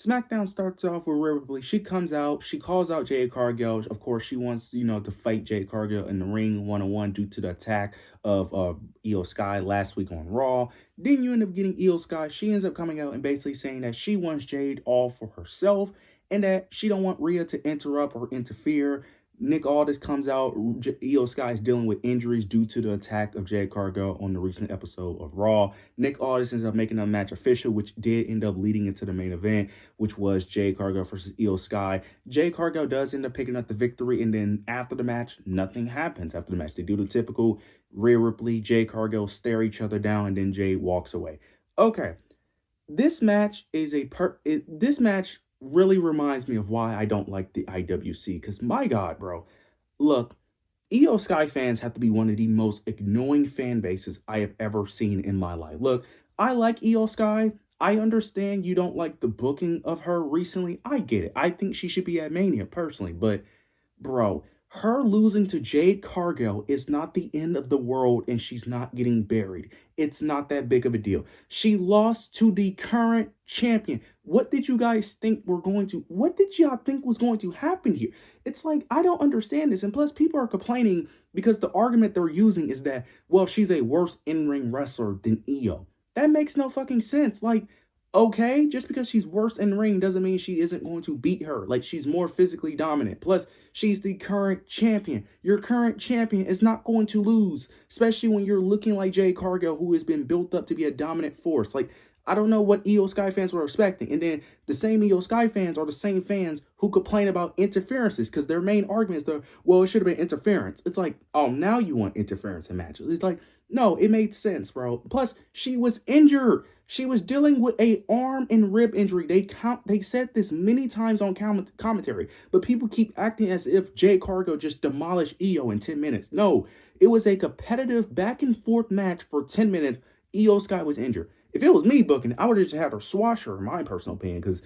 SmackDown starts off with Rhea Ripley. She comes out, she calls out Jade Cargill. Of course, she wants, to fight Jade Cargill in the ring one-on-one due to the attack of Io Sky last week on Raw. Then you end up getting Io Sky. She ends up coming out and basically saying that she wants Jade all for herself and that she don't want Rhea to interrupt or interfere. Nick Aldis comes out. Io Sky is dealing with injuries due to the attack of Jade Cargill on the recent episode of Raw. Nick Aldis ends up making the match official, which did end up leading into the main event, which was Jade Cargill versus Io Sky. Jade Cargill does end up picking up the victory, and then after the match, nothing happens. After the match, they do the typical Rhea Ripley, Jade Cargill stare each other down, and then Jade walks away. Okay, this match is this match really reminds me of why I don't like the IWC. Because my God, bro, look, Io Sky fans have to be one of the most annoying fan bases I have ever seen in my life. Look, I like Io Sky. I understand you don't like the booking of her recently. I get it. I think she should be at Mania personally, but bro, her losing to Jade Cargill is not the end of the world and she's not getting buried. It's not that big of a deal. She lost to the current champion. What did you guys think what did y'all think was going to happen here? It's like, I don't understand this. And plus, people are complaining because the argument they're using is that, well, she's a worse in-ring wrestler than Io. That makes no fucking sense. Like, okay, just because she's worse in the ring doesn't mean she isn't going to beat her. Like, she's more physically dominant. Plus, she's the current champion. Your current champion is not going to lose, especially when you're looking like Jade Cargill, who has been built up to be a dominant force. Like, I don't know what Io Sky fans were expecting. And then the same Io Sky fans are the same fans who complain about interferences because their main argument is, well, it should have been interference. It's like, oh, now you want interference in matches. It's like, no, it made sense, bro. Plus, she was injured. She was dealing with a arm and rib injury. They said this many times on commentary, but people keep acting as if Jade Cargill just demolished Io in 10 minutes. No, it was a competitive back and forth match for 10 minutes. Io Sky was injured. If it was me booking, I would have just had her swash her, in my personal opinion, because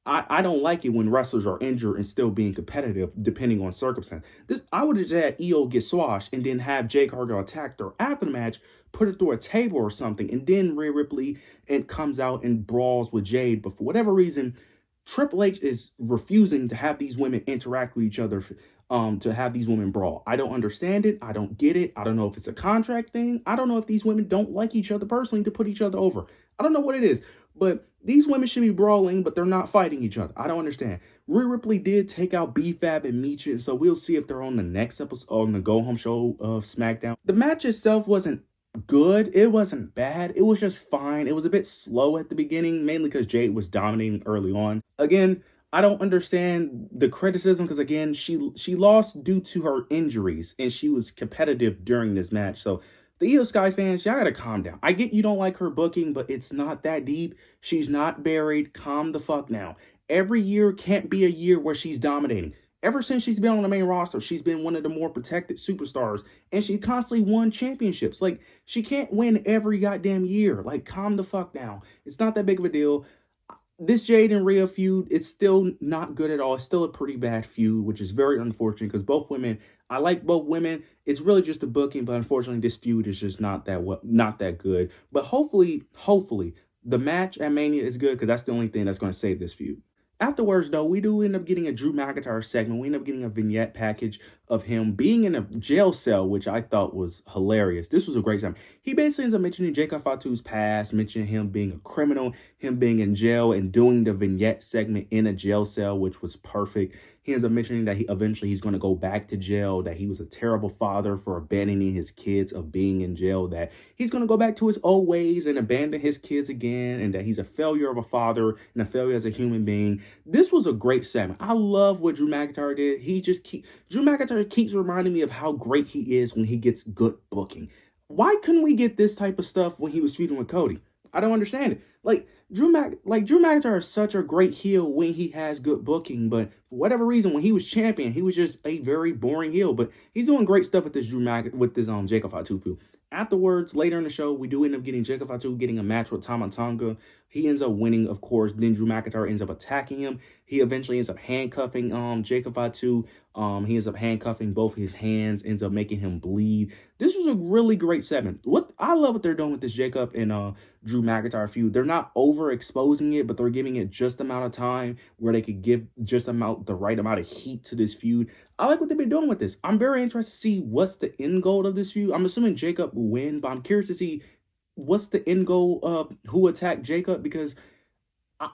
I don't like it when wrestlers are injured and still being competitive, depending on circumstance. I would have just had Io get swashed and then have Jade Cargill attack her after the match, put her through a table or something, and then Rhea Ripley comes out and brawls with Jade. But for whatever reason, Triple H is refusing to have these women interact with each other, to have these women brawl. I don't understand it. I don't get it. I don't know if it's a contract thing. I don't know if these women don't like each other personally to put each other over. I don't know what it is, but these women should be brawling, but they're not fighting each other. I don't understand. Rhea Ripley did take out B-Fab and Meech, so we'll see if they're on the next episode on the go-home show of SmackDown. The match itself wasn't good. It wasn't bad. It was just fine. It was a bit slow at the beginning, mainly because Jade was dominating early on. Again, I don't understand the criticism because, again, she lost due to her injuries, and she was competitive during this match. So the Io Sky fans, y'all gotta calm down. I get you don't like her booking, but it's not that deep. She's not buried. Calm the fuck down. Every year can't be a year where she's dominating. Ever since she's been on the main roster, she's been one of the more protected superstars, and she constantly won championships. Like, she can't win every goddamn year. Like, calm the fuck down. It's not that big of a deal. This Jade and Rhea feud, it's still not good at all. It's still a pretty bad feud, which is very unfortunate because both women, I like both women. It's really just the booking, but unfortunately, this feud is just not that good. But hopefully, the match at Mania is good because that's the only thing that's going to save this feud. Afterwards, though, we do end up getting a Drew McIntyre segment. We end up getting a vignette package of him being in a jail cell, which I thought was hilarious. This was a great time. He basically ends up mentioning Jacob Fatu's past, mentioning him being a criminal, him being in jail, and doing the vignette segment in a jail cell, which was perfect. He ends up mentioning that he's going to go back to jail, that he was a terrible father for abandoning his kids of being in jail, that he's going to go back to his old ways and abandon his kids again, and that he's a failure of a father and a failure as a human being. This was a great segment. I love what Drew McIntyre did. Drew McIntyre keeps reminding me of how great he is when he gets good booking. Why couldn't we get this type of stuff when he was feuding with Cody? I don't understand it. Drew McIntyre is such a great heel when he has good booking, but for whatever reason, when he was champion, he was just a very boring heel. But he's doing great stuff with this Jacob Fatu feud. Afterwards, later in the show, we do end up getting Jacob Fatu getting a match with Tama Tonga. He ends up winning, of course. Then Drew McIntyre ends up attacking him. He eventually ends up handcuffing Jacob Fatu. He ends up handcuffing both his hands, ends up making him bleed. This was a really great segment. What I love what they're doing with this Jacob and Drew McIntyre feud. They're not overexposing it, but they're giving it just the amount of time where they could give just the right amount of heat to this feud. I like what they've been doing with this. I'm very interested to see what's the end goal of this feud. I'm assuming Jacob will win, but I'm curious to see what's the end goal of who attacked Jacob, because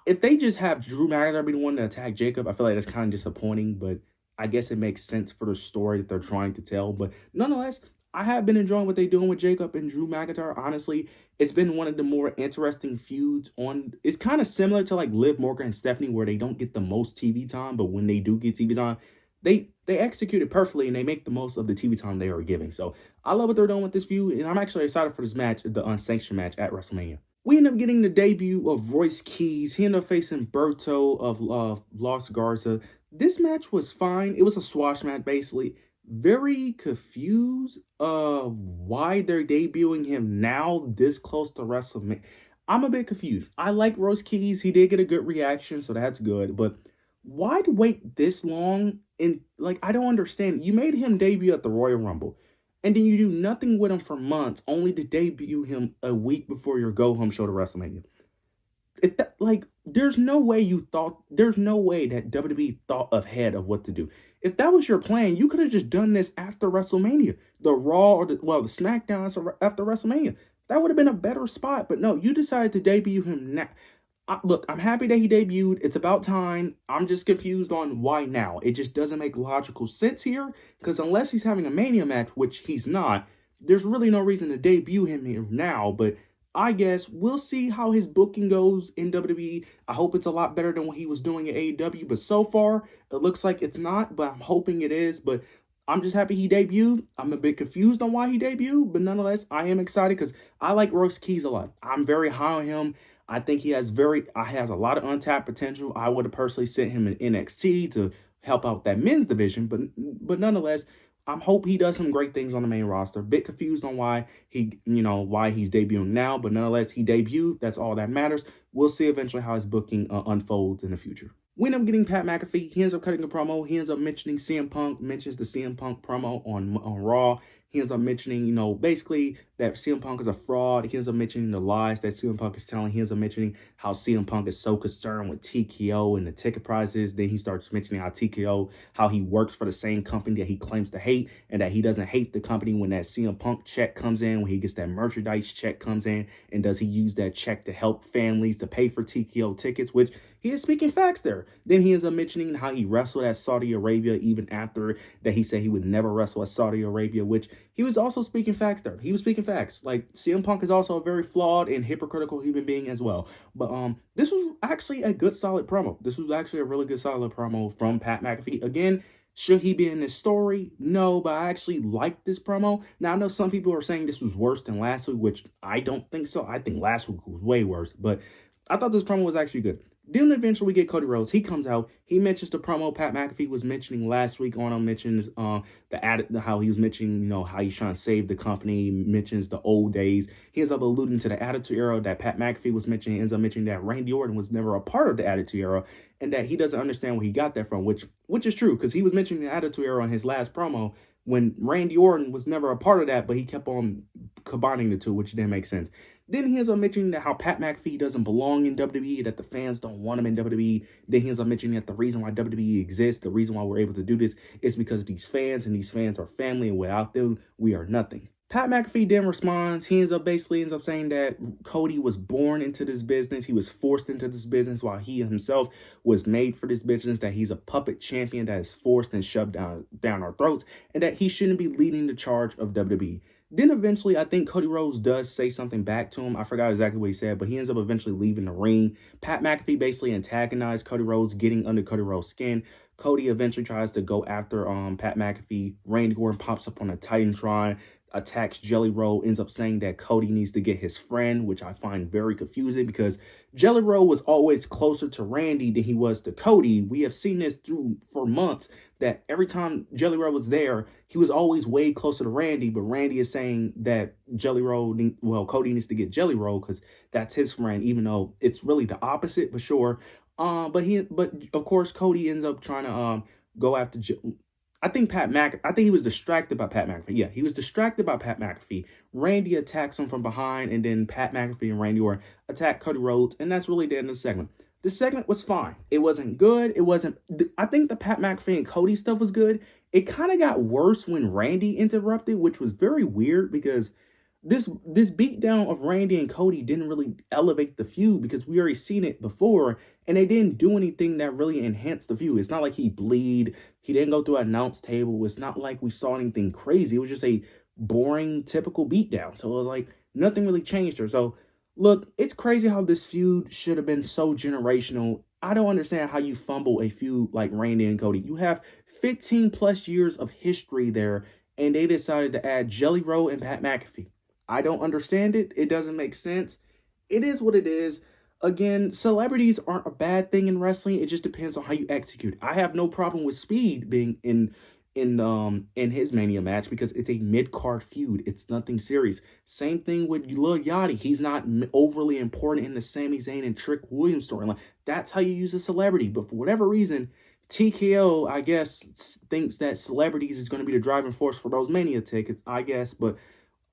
if they just have Drew McIntyre be the one to attack Jacob, I feel like that's kind of disappointing, but I guess it makes sense for the story that they're trying to tell. But nonetheless, I have been enjoying what they're doing with Jacob and Drew McIntyre. Honestly, it's been one of the more interesting feuds on. It's kind of similar to like Liv Morgan and Stephanie, where they don't get the most TV time, but when they do get TV time, they execute it perfectly and they make the most of the TV time they are giving. So I love what they're doing with this feud, and I'm actually excited for this match, the unsanctioned match at WrestleMania. We end up getting the debut of Royce Keys. He ended up facing Berto of Los Garza. This match was fine. It was a squash match, basically. Very confused of why they're debuting him now this close to WrestleMania. I'm a bit confused. I like Royce Keys. He did get a good reaction, so that's good. But why wait this long? And like, I don't understand. You made him debut at the Royal Rumble, and then you do nothing with him for months, only to debut him a week before your go-home show to WrestleMania. There's no way that WWE thought ahead of what to do. If that was your plan, you could have just done this after WrestleMania. The Raw or the Smackdown after WrestleMania. That would have been a better spot. But no, you decided to debut him now. Look, I'm happy that he debuted. It's about time. I'm just confused on why now. It just doesn't make logical sense here, because unless he's having a Mania match, which he's not, there's really no reason to debut him here now. But I guess we'll see how his booking goes in WWE. I hope it's a lot better than what he was doing at AEW, but so far, it looks like it's not, but I'm hoping it is. But I'm just happy he debuted. I'm a bit confused on why he debuted, but nonetheless, I am excited because I like Royce Keys a lot. I'm very high on him. I think he has a lot of untapped potential. I would have personally sent him in NXT to help out that men's division, but nonetheless, I hope he does some great things on the main roster. Bit confused on why he's debuting now, but nonetheless, he debuted. That's all that matters. We'll see eventually how his booking unfolds in the future. We end up getting Pat McAfee. He ends up cutting a promo. He ends up mentioning CM Punk, mentions the CM Punk promo on Raw. He ends up mentioning, basically that CM Punk is a fraud. He ends up mentioning the lies that CM Punk is telling. He ends up mentioning how CM Punk is so concerned with TKO and the ticket prices. Then he starts mentioning how he works for the same company that he claims to hate, and that he doesn't hate the company when that CM Punk check comes in, when he gets that merchandise check comes in, and does he use that check to help families to pay for TKO tickets, which he is speaking facts there. Then he ends up mentioning how he wrestled at Saudi Arabia even after that he said he would never wrestle at Saudi Arabia, which he was also speaking facts there. He was speaking facts. Like, CM Punk is also a very flawed and hypocritical human being as well. But this was actually a good, solid promo. This was actually a really good, solid promo from Pat McAfee. Again, should he be in this story? No, but I actually like this promo. Now, I know some people are saying this was worse than last week, which I don't think so. I think last week was way worse, but I thought this promo was actually good. Then eventually we get Cody Rhodes. He comes out. He mentions the promo Pat McAfee was mentioning last week on him. Mentions how he was mentioning, how he's trying to save the company. Mentions the old days. He ends up alluding to the Attitude Era that Pat McAfee was mentioning. He ends up mentioning that Randy Orton was never a part of the Attitude Era, and that he doesn't understand where he got that from, which is true, because he was mentioning the Attitude Era on his last promo when Randy Orton was never a part of that, but he kept on combining the two, which didn't make sense. Then he ends up mentioning that how Pat McAfee doesn't belong in WWE, that the fans don't want him in WWE. Then he ends up mentioning that the reason why WWE exists, the reason why we're able to do this, is because of these fans, and these fans are family, and without them, we are nothing. Pat McAfee then responds. He ends up saying that Cody was born into this business. He was forced into this business while he himself was made for this business, that he's a puppet champion that is forced and shoved down our throats, and that he shouldn't be leading the charge of WWE. Then eventually, I think Cody Rhodes does say something back to him. I forgot exactly what he said, but he ends up eventually leaving the ring. Pat McAfee basically antagonized Cody Rhodes, getting under Cody Rhodes' skin. Cody eventually tries to go after Pat McAfee. Randy Orton pops up on a Titantron. attacks Jelly Roll, ends up saying that Cody needs to get his friend, which I find very confusing because Jelly Roll was always closer to Randy than he was to Cody. We have seen this through for months that every time Jelly Roll was there, he was always way closer to Randy, but Randy is saying that Cody needs to get Jelly Roll because that's his friend, even though it's really the opposite, but sure. But of course, Cody ends up trying to go after I think he was distracted by Pat McAfee. Yeah, he was distracted by Pat McAfee. Randy attacks him from behind, and then Pat McAfee and Randy Orton attack Cody Rhodes, and that's really the end of the segment. The segment was fine. It wasn't good. It wasn't. I think the Pat McAfee and Cody stuff was good. It kind of got worse when Randy interrupted, which was very weird because this beatdown of Randy and Cody didn't really elevate the feud because we already seen it before, and they didn't do anything that really enhanced the feud. It's not like he bleed. He didn't go through an announce table. It's not like we saw anything crazy. It was just a boring, typical beatdown. So it was like nothing really changed her. So look, it's crazy how this feud should have been so generational. I don't understand how you fumble a feud like Randy and Cody. You have 15 plus years of history there, and they decided to add Jelly Roll and Pat McAfee. I don't understand it. It doesn't make sense. It is what it is. Again, celebrities aren't a bad thing in wrestling. It just depends on how you execute. I have no problem with Speed being in his Mania match because it's a mid-card feud. It's nothing serious. Same thing with Lil Yachty. He's not overly important in the Sami Zayn and Trick Williams storyline. That's how you use a celebrity. But for whatever reason, TKO, I guess, thinks that celebrities is going to be the driving force for those Mania tickets, I guess. But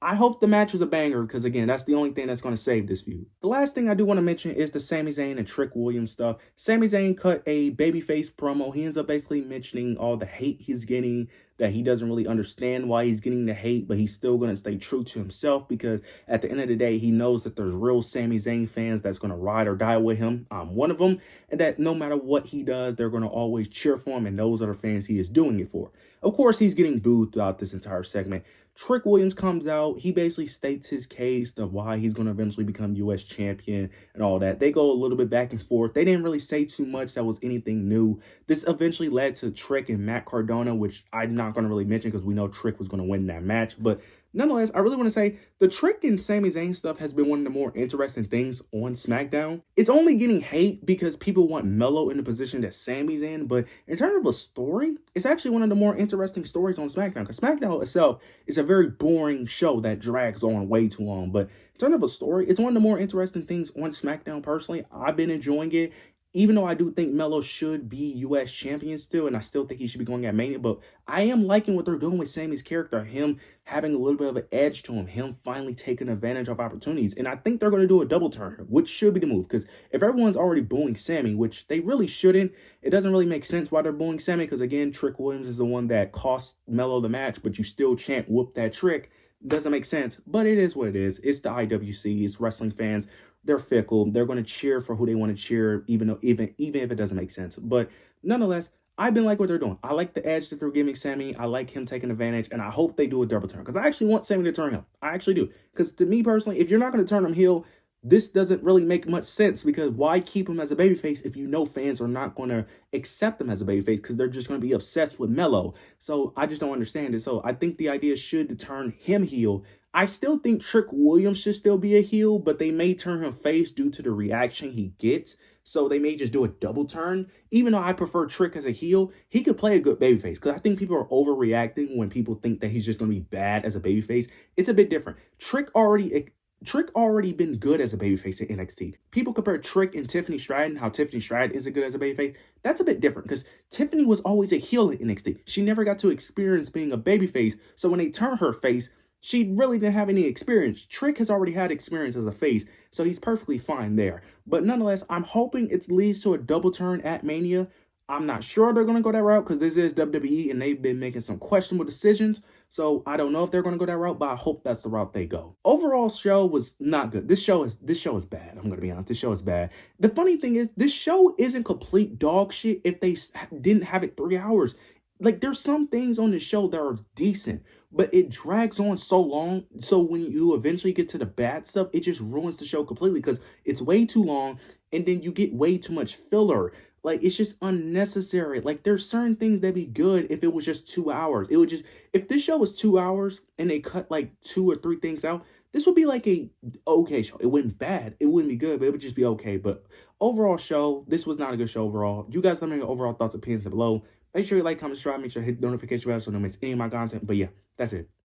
I hope the match was a banger because, again, that's the only thing that's going to save this feud. The last thing I do want to mention is the Sami Zayn and Trick Williams stuff. Sami Zayn cut a babyface promo. He ends up basically mentioning all the hate he's getting, that he doesn't really understand why he's getting the hate, but he's still going to stay true to himself because at the end of the day, he knows that there's real Sami Zayn fans that's going to ride or die with him. I'm one of them, and that no matter what he does, they're going to always cheer for him, and those are the fans he is doing it for. Of course, he's getting booed throughout this entire segment. Trick Williams comes out. He basically states his case of why he's going to eventually become U.S. champion and all that. They go a little bit back and forth. They didn't really say too much that was anything new. This eventually led to Trick and Matt Cardona, which I'm not going to really mention because we know Trick was going to win that match. But nonetheless, I really want to say the Trick and Sami Zayn stuff has been one of the more interesting things on Smackdown. It's only getting hate because people want Melo in the position that Sami's in, but in terms of a story, it's actually one of the more interesting stories on SmackDown because SmackDown itself is a very boring show that drags on way too long. But in terms of a story, it's one of the more interesting things on SmackDown personally. I've been enjoying it. Even though I do think Melo should be U.S. champion still, and I still think he should be going at Mania, but I am liking what they're doing with Sami's character, him having a little bit of an edge to him finally taking advantage of opportunities. And I think they're going to do a double turn, which should be the move, because if everyone's already booing Sami, which they really shouldn't, it doesn't really make sense why they're booing Sami, because again, Trick Williams is the one that cost Melo the match, but you still chant whoop that trick. Doesn't make sense, but it is what it is. It's the IWC, it's wrestling fans. They're fickle. They're going to cheer for who they want to cheer, even if it doesn't make sense. But nonetheless, I've been like what they're doing. I like the edge that they're giving Sami. I like him taking advantage, and I hope they do a double turn because I actually want Sami to turn heel. I actually do. Because to me personally, if you're not going to turn him heel, this doesn't really make much sense because why keep him as a babyface if you know fans are not going to accept him as a babyface because they're just going to be obsessed with Melo. So I just don't understand it. So I think the idea should to turn him heel. I still think Trick Williams should still be a heel, but they may turn him face due to the reaction he gets. So they may just do a double turn. Even though I prefer Trick as a heel, he could play a good babyface because I think people are overreacting when people think that he's just going to be bad as a babyface. It's a bit different. Trick already been good as a babyface at NXT. People compare Trick and Tiffany Stratton, how Tiffany Stratton isn't good as a babyface. That's a bit different because Tiffany was always a heel at NXT. She never got to experience being a babyface. So when they turn her face, she really didn't have any experience. Trick has already had experience as a face, so he's perfectly fine there. But nonetheless, I'm hoping it leads to a double turn at Mania. I'm not sure they're going to go that route because this is WWE and they've been making some questionable decisions. So I don't know if they're going to go that route, but I hope that's the route they go. Overall, show was not good. This show is bad. I'm going to be honest. This show is bad. The funny thing is, this show isn't complete dog shit if they didn't have it 3 hours. Like, there's some things on the show that are decent, but it drags on so long. So when you eventually get to the bad stuff, it just ruins the show completely because it's way too long and then you get way too much filler. Like, it's just unnecessary. Like, there's certain things that'd be good if it was just 2 hours. It would just, if this show was 2 hours and they cut like two or three things out, this would be like a okay show. It wouldn't bad. It wouldn't be good, but it would just be okay. But overall show, this was not a good show overall. You guys let me know your overall thoughts, opinions below. Make sure you like, comment, subscribe. Make sure you hit the notification bell so you don't miss any of my content. But yeah, that's it.